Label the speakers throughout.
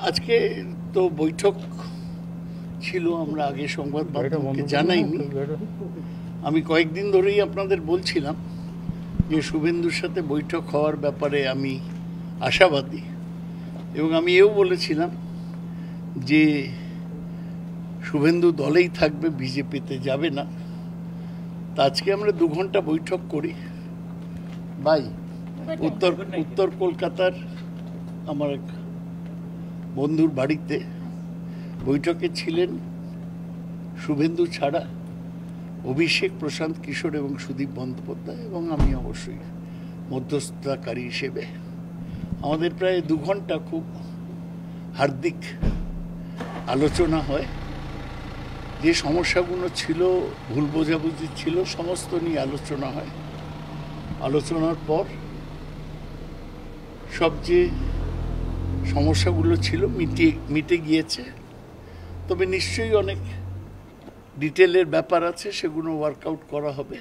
Speaker 1: আজকে তো বৈঠক ছিল, আমরা আগে সংবাদ মাধ্যমকে জানাইনি। আমি কয়েকদিন ধরেই আপনাদের বলছিলাম যে শুভেন্দুর সাথে বৈঠক হওয়ার ব্যাপারে আমি আশাবাদী, এবং আমি এও বলেছিলাম যে শুভেন্দু দলেই থাকবে, বিজেপিতে যাবে না। তা আজকে আমরা 2 ঘন্টা বৈঠক করি উত্তর কলকাতার আমার এক বন্ধুর বাড়িতে। বৈঠকে ছিলেন শুভেন্দু ছাড়া অভিষেক, প্রশান্ত কিশোর এবং সুদীপ বন্দ্যোপাধ্যায়, এবং আমি অবশ্যই মধ্যস্থতাকারী হিসেবে। আমাদের প্রায় 2 ঘন্টা খুব হার্দিক আলোচনা হয়। যে সমস্যাগুলো ছিল, ভুল বোঝাবুঝি ছিল, সমস্ত নিয়ে আলোচনা হয়। আলোচনার পর সব যে সমস্যাগুলো ছিল মিটে গিয়েছে, তবে নিশ্চয়ই অনেক ডিটেলের ব্যাপার আছে, সেগুলো ওয়ার্কআউট করা হবে।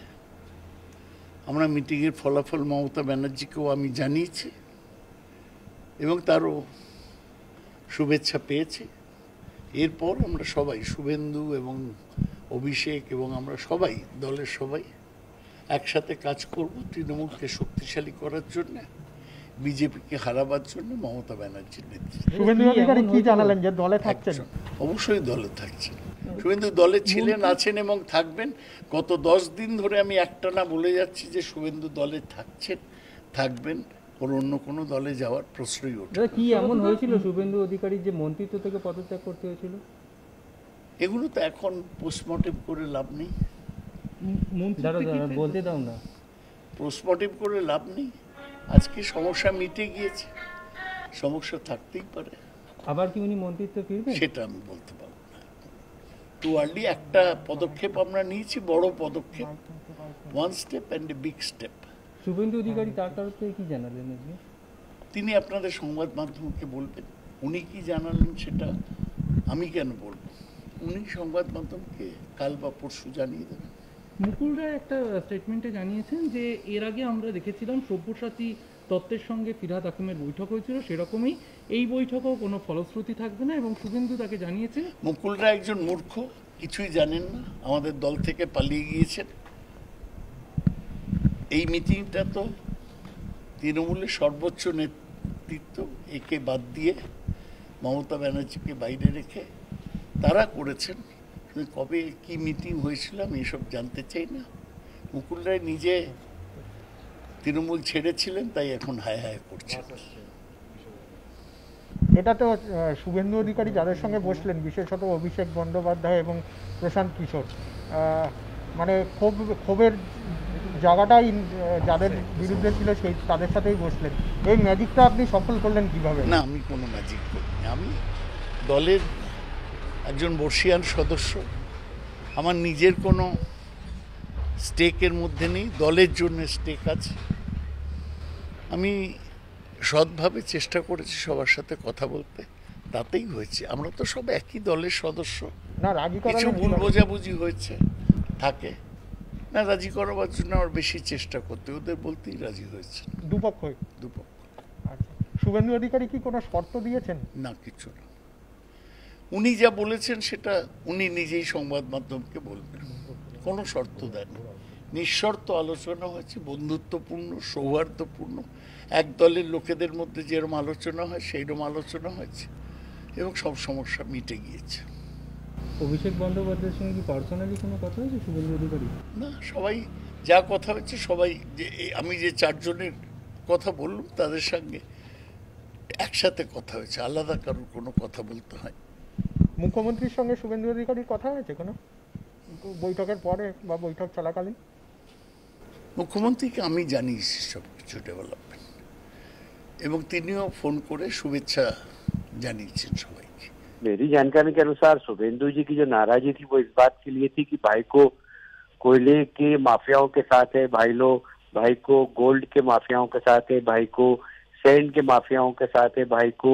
Speaker 1: আমরা মিটিংয়ের ফলাফল মমতা ব্যানার্জিকেও আমি জানিয়েছি এবং তারও শুভেচ্ছা পেয়েছি। এরপর আমরা সবাই, শুভেন্দু এবং অভিষেক এবং আমরা সবাই, দলের সবাই একসাথে কাজ করব তৃণমূলকে শক্তিশালী করার জন্য, বিজেপিকে হারাবার জন্য মমতা ব্যানার্জির নেতৃত্বে।
Speaker 2: শুভেন্দু অধিকারী কি জানালেন যে দলে থাকছেন?
Speaker 1: অবশ্যই দলে থাকছেন। শুভেন্দু দলে ছিলেন, আছেন এবং থাকবেন। গত 10 দিন ধরে আমি একটানা বলে যাচ্ছি যে শুভেন্দু দলে থাকবেন, ওর অন্য কোনো দলে যাওয়ার প্রশ্নই ওঠে।
Speaker 3: কি এমন হয়েছিল শুভেন্দু অধিকারীর যে মন্ত্রিত্ব থেকে পদত্যাগ করতে হয়েছিল?
Speaker 1: এগুলো তো এখন পোস্টমর্টেম করে লাভ নেই।
Speaker 3: বলতে দাও না,
Speaker 1: পোস্টমর্টেম করে লাভ নেই। আজকে সমস্যা মিটে গিয়েছে, সমস্যা থাকতেই পারে।
Speaker 3: আবার কি উনি মন্ত্রিত্ব ফিরবেন
Speaker 1: সেটা আমি বলতে পারবো না। টু আর্লি একটা পদক্ষেপ আমরা নিয়েছি, বড় পদক্ষেপ, 1 step and a big step.
Speaker 3: Suvendu Adhikari তার তরফ থেকে কি জানালেন?
Speaker 1: তিনি আপনাদের সংবাদ মাধ্যমকে বলবেন। উনি কি জানালেন সেটা আমি কেন বলবো? উনি সংবাদ মাধ্যমকে কাল বা পরশু জানিয়ে দেবেন।
Speaker 4: মুকুল রায় একটা স্টেটমেন্টে জানিয়েছেন যে এর আগে আমরা দেখেছিলাম সব্যসাচী তত্ত্বের সঙ্গে ফিরহাদ হাকিমের বৈঠক হয়েছিল, সেরকমই এই বৈঠকেও কোনো ফলশ্রুতি থাকবে না, এবং শুভেন্দু তাকে জানিয়েছেন।
Speaker 1: মুকুল রায় একজন মূর্খ, কিছুই জানেন না, আমাদের দল থেকে পালিয়ে গিয়েছেন। এই মিটিংটা তো তৃণমূলের সর্বোচ্চ নেতৃত্ব, একে বাদ দিয়ে মমতা ব্যানার্জিকে বাইরে রেখে তারা করেছেন। কবে কি মিটিং হয়েছিল আমি এসব জানতে চাই না। মুকুল রায় নিজে তৃণমূল ছেড়েছিলেন, তাই এখন হায় হায় করছেন।
Speaker 2: এটা তো শুভেন্দু অধিকারী যাদের সঙ্গে বসলেন, বিশেষত অভিষেক বন্দ্যোপাধ্যায় এবং প্রশান্ত কিশোর, মানে ক্ষোভের জায়গাটাই যাদের বিরুদ্ধে ছিল সেই তাদের সাথেই বসলেন। এই ম্যাজিকটা আপনি সফল করলেন কিভাবে?
Speaker 1: না, আমি কোনো ম্যাজিক করিনি। আমি দলের একজন বর্ষিয়ান সদস্য, আমার নিজের কোনো স্টেকের মধ্যে নেই, দলের জন্য স্টেক আছে। আমি সৎভাবে চেষ্টা করেছি সবার সাথে কথা বলতে, তাতেই হয়েছে। আমরা তো সব একই দলের সদস্য।
Speaker 2: না, রাজি
Speaker 1: কিছু ভুল বোঝাবুঝি হয়েছে, থাকে না, রাজি করাবার জন্য আমার বেশি চেষ্টা করতে, ওদের বলতেই রাজি হয়েছে
Speaker 2: দুপক্ষ। আচ্ছা, শুভেন্দু অধিকারী কি কোনো শর্ত দিয়েছেন?
Speaker 1: না, কিছু না। উনি যা বলেছেন সেটা উনি নিজেই সংবাদ মাধ্যমকে বলবেন। কোনো শর্ত দেন, নিঃশর্ত আলোচনা হয়েছে, বন্ধুত্বপূর্ণ, সৌহার্দ্যপূর্ণ, এক দলের লোকেদের মধ্যে যেরকম আলোচনা হয় সেইরকম আলোচনা হয়েছে এবং সব সমস্যা মিটে গিয়েছে।
Speaker 3: অভিষেক বন্দ্যোপাধ্যায়ের সঙ্গে কি পার্সোনালি কোনো কথা হয়েছে শুভেন্দু অধিকারী?
Speaker 1: না, সবাই যা কথা হয়েছে, সবাই যে আমি যে 4 জনের কথা বললাম তাদের সঙ্গে একসাথে কথা হয়েছে, আলাদা কারোর কোনো কথা বলতে হয়।
Speaker 2: মুখ্যমন্ত্রীর সঙ্গে শুভেন্দু অধিকারীর কথা হয়েছে কোনো বৈঠকের পরে বা বৈঠক চলাকালীন?
Speaker 1: মুখ্যমন্ত্রীকে আমি জানিয়েছি সব কিছু ডেভেলপমেন্ট, এবং তিনিও ফোন করে শুভেচ্ছা জানিয়েছেন सबाई।
Speaker 5: मेरी जानकारी के अनुसार शुभेंदु जी की जो नाराजगी थी वो इस बात के लिए थी कि भाई को कोयले के माफियाओं के साथ है, भाई को गोल्ड के माफियाओं के साथ है, भाई को सैंड के माफियाओं के साथ है, भाई को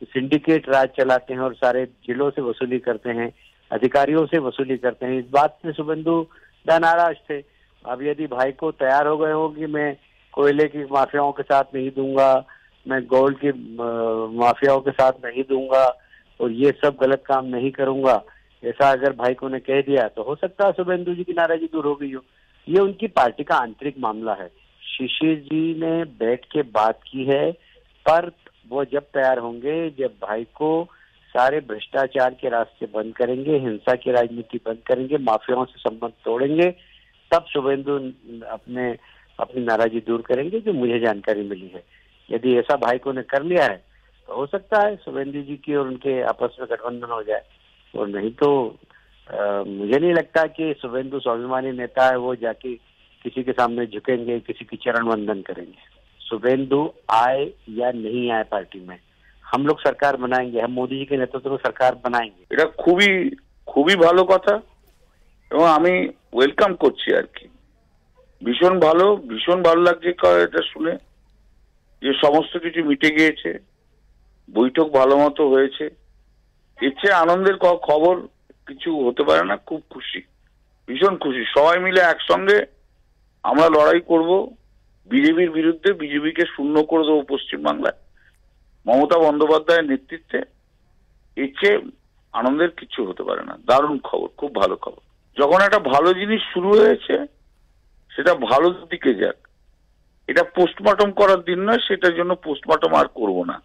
Speaker 5: सिंडिकेट राज चलाते हैं और सारे जिलों से वसूली करते हैं, अधिकारियों से वसूली करते हैं। इस बात से शुभेंदु नाराज थे। अब यदि भाई को तैयार हो गए हो कि मैं कोयले की माफियाओं के साथ नहीं दूंगा, मैं गोल्ड के माफियाओं के साथ नहीं दूंगा और ये सब गलत काम नहीं करूंगा, ऐसा अगर भाईको ने कह दिया तो हो सकता है शुभेंदु जी की नाराजगी दूर हो गई हो। ये उनकी पार्टी का आंतरिक मामला है। शिशिर जी ने बैठ के बात की है, पर वो जब तैयार होंगे, जब भाईको सारे भ्रष्टाचार के रास्ते बंद करेंगे, हिंसा की राजनीति बंद करेंगे, माफियाओं से संबंध तोड़ेंगे, तब शुभेंदु अपनी नाराजगी दूर करेंगे, जो मुझे जानकारी मिली है। यदि ऐसा भाईको ने कर लिया है तो हो सकता है शुभेंदु जी की और उनके आपस में गठबंधन हो जाए, और नहीं तो मुझे नहीं लगता कि शुभेंदु स्वाभिमानी नेता है, वो जाके किसी के सामने झुकेंगे, किसी की चरण वंदन करेंगे। शुभेंदु आए या नहीं आए पार्टी में, हम लोग सरकार बनाएंगे, हम मोदी जी के नेतृत्व में सरकार बनाएंगे।
Speaker 6: এটা খুবই খুবই ভালো কথা এবং আমি ওয়েলকাম করছি আর কি। ভীষণ ভালো লাগছে এটা শুনে যে সমস্ত কিছু মিটে গিয়েছে, বৈঠক ভালো মতো হয়েছে। এর চেয়ে আনন্দের খবর কিছু হতে পারে না। খুব খুশি, ভীষণ খুশি। সবাই মিলে একসঙ্গে আমরা লড়াই করব বিজেপির বিরুদ্ধে, বিজেপিকে শূন্য করে দেবো পশ্চিমবাংলায় মমতা বন্দ্যোপাধ্যায়ের নেতৃত্বে। এর চেয়ে আনন্দের কিছু হতে পারে না। দারুণ খবর, খুব ভালো খবর। যখন একটা ভালো জিনিস শুরু হয়েছে সেটা ভালো দিকে যাক, এটা পোস্টমর্টম করার দিন নয়, সেটার জন্য পোস্টমর্টম আর করবো না।